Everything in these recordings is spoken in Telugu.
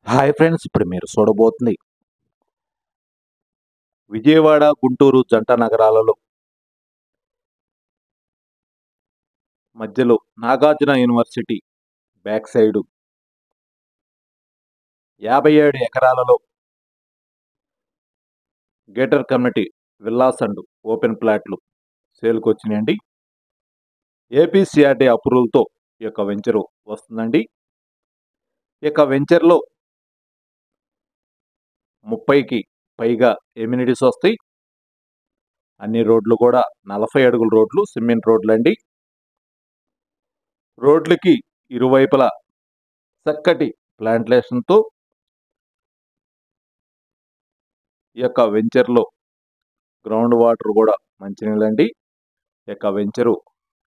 హాయ్ ఫ్రెండ్స్, ఇప్పుడు మీరు చూడబోతుంది విజయవాడ గుంటూరు జంట నగరాలలో మధ్యలో నాగార్జున యూనివర్సిటీ బ్యాక్ సైడ్ 57 ఎకరాలలో getter community villas and open ప్లాట్లు సేల్కి వచ్చినాయండి. ఏపీసీఆర్డీ అప్రూవల్తో ఈ యొక్క వెంచరు వస్తుందండి. ఈ యొక్క వెంచర్లో 30కి పైగా ఎమ్యూనిటీస్ వస్తాయి. అన్ని రోడ్లు కూడా 40 అడుగుల రోడ్లు, సిమెంట్ రోడ్లు అండి. రోడ్లకి ఇరువైపులా చక్కటి ప్లాంటేషన్తో ఈ యొక్క వెంచర్లో గ్రౌండ్ వాటర్ కూడా మంచినీళ్ళండి. ఈ యొక్క వెంచరు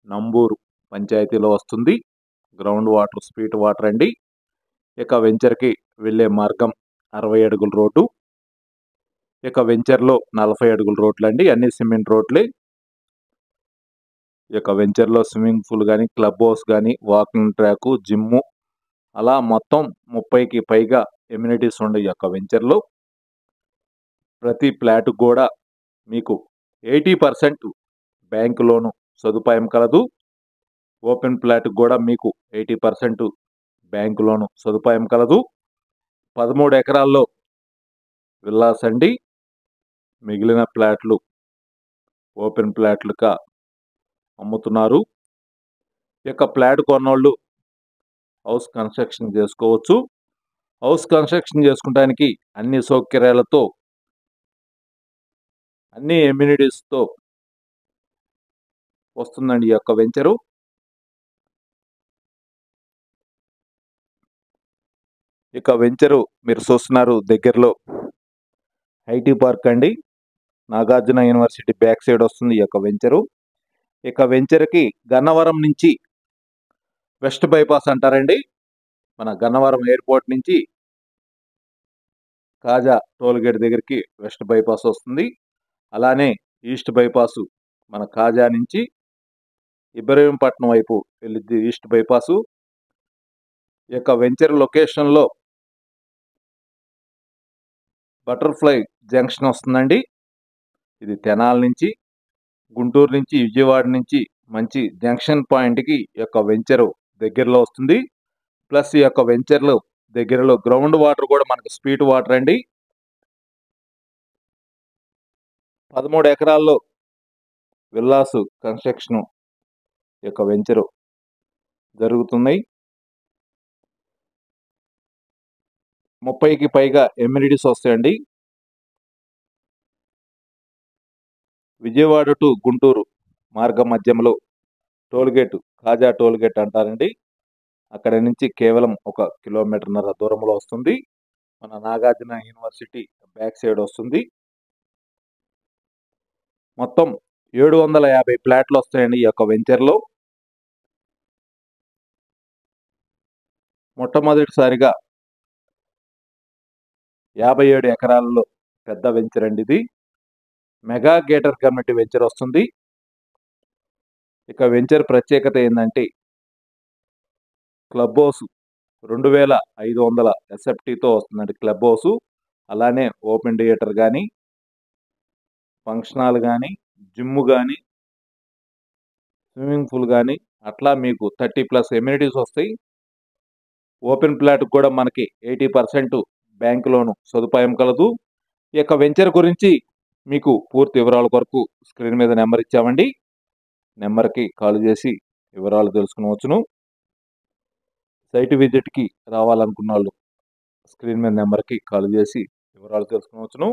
నంబూరు పంచాయతీలో వస్తుంది. గ్రౌండ్ వాటర్ స్వీట్ వాటర్ అండి. ఈ యొక్క వెంచర్కి వెళ్ళే మార్గం 60 అడుగుల రోడ్డు. ఈ యొక్క వెంచర్లో 40 అడుగుల రోడ్లు అండి. అన్ని సిమెంట్ రోడ్లే. ఈ యొక్క వెంచర్లో స్విమ్మింగ్ పూల్ కానీ, క్లబ్ హౌస్ కానీ, వాకింగ్ ట్రాకు, జిమ్ము, అలా మొత్తం 30కి పైగా ఎమ్యూనిటీస్ ఉండే ఈ యొక్క వెంచర్లో ప్రతి ఫ్లాట్కు కూడా మీకు 80% బ్యాంకు లోను సదుపాయం కలదు. ఓపెన్ ఫ్లాట్కు కూడా మీకు 80% బ్యాంకు లోను సదుపాయం కలదు. 13 ఎకరాల్లో విల్లాస్ అండి. మిగిలిన ఫ్లాట్లు ఓపెన్ ఫ్లాట్లుగా అమ్ముతున్నారు. ఈ యొక్క ఫ్లాట్ కొన్నోళ్ళు హౌస్ కన్స్ట్రక్షన్ చేసుకోవచ్చు. హౌస్ కన్స్ట్రక్షన్ చేసుకోవడానికి అన్ని సౌకర్యాలతో, అన్ని ఎమ్యూనిటీస్తో వస్తుందండి ఈ యొక్క వెంచరు. ఇక వెంచరు మీరు చూస్తున్నారు దగ్గరలో ఐటీ పార్క్ అండి. నాగార్జున యూనివర్సిటీ బ్యాక్ సైడ్ వస్తుంది ఈ యొక్క వెంచరు. ఇక వెంచర్కి గన్నవరం నుంచి వెస్ట్ బైపాస్ అంటారండి. మన గన్నవరం ఎయిర్పోర్ట్ నుంచి కాజా టోల్గేట్ దగ్గరికి వెస్ట్ బైపాస్ వస్తుంది. అలానే ఈస్ట్ బైపాసు మన కాజా నుంచి ఇబ్రహీంపట్నం వైపు వెళ్ళిద్ది ఈస్ట్ బైపాసు. ఈ యొక్క వెంచర్ లొకేషన్లో బటర్ఫ్లై జంక్షన్ వస్తుందండి. ఇది తెనాల నుంచి, గుంటూరు నుంచి, విజయవాడ నుంచి మంచి జంక్షన్ పాయింట్కి ఈ యొక్క వెంచరు దగ్గరలో వస్తుంది. ప్లస్ ఈ యొక్క వెంచర్లో దగ్గరలో గ్రౌండ్ వాటర్ కూడా మనకు స్వీట్ వాటర్ అండి. 13 ఎకరాల్లో విల్లాస్ కన్స్ట్రక్షన్ ఈ యొక్క వెంచరు జరుగుతున్నాయి. 30కి పైగా ఎమ్యూనిటీస్ వస్తాయండి. విజయవాడ టు గుంటూరు మార్గం మధ్యంలో టోల్గేట్, కాజా టోల్గేట్ అంటారండి. అక్కడ నుంచి కేవలం 1 కిలోమీటర్న్నర దూరంలో వస్తుంది. మన నాగార్జున యూనివర్సిటీ బ్యాక్ సైడ్ వస్తుంది. మొత్తం 750 ఫ్లాట్లు వస్తాయండి ఈ యొక్క వెంచర్లో. మొట్టమొదటిసారిగా 57 ఎకరాలలో పెద్ద వెంచర్ అండి ఇది. మెగా గేటర్ కమ్యూనిటీ వెంచర్ వస్తుంది. ఇక వెంచర్ ప్రత్యేకత ఏంటంటే క్లబ్ హౌస్ 2500 ఎస్ఎఫ్టీతో వస్తుందండి క్లబ్ హౌస్. అలానే ఓపెన్ థియేటర్ కానీ, ఫంక్షన్ హాల్ కానీ, జిమ్ కానీ, స్విమ్మింగ్ పూల్ కానీ, అట్లా మీకు 30+ ఎమ్యూనిటీస్ వస్తాయి. ఓపెన్ ప్లాట్కి కూడా మనకి 80% బ్యాంకు లోను సదుపాయం కలదు. ఈ యొక్క వెంచర్ గురించి మీకు పూర్తి వివరాల కొరకు స్క్రీన్ మీద నెంబర్ ఇచ్చామండి. నెంబర్కి కాల్ చేసి వివరాలు తెలుసుకునవచ్చును. సైట్ విజిట్కి రావాలనుకున్న వాళ్ళు స్క్రీన్ మీద నెంబర్కి కాల్ చేసి వివరాలు తెలుసుకునవచ్చును.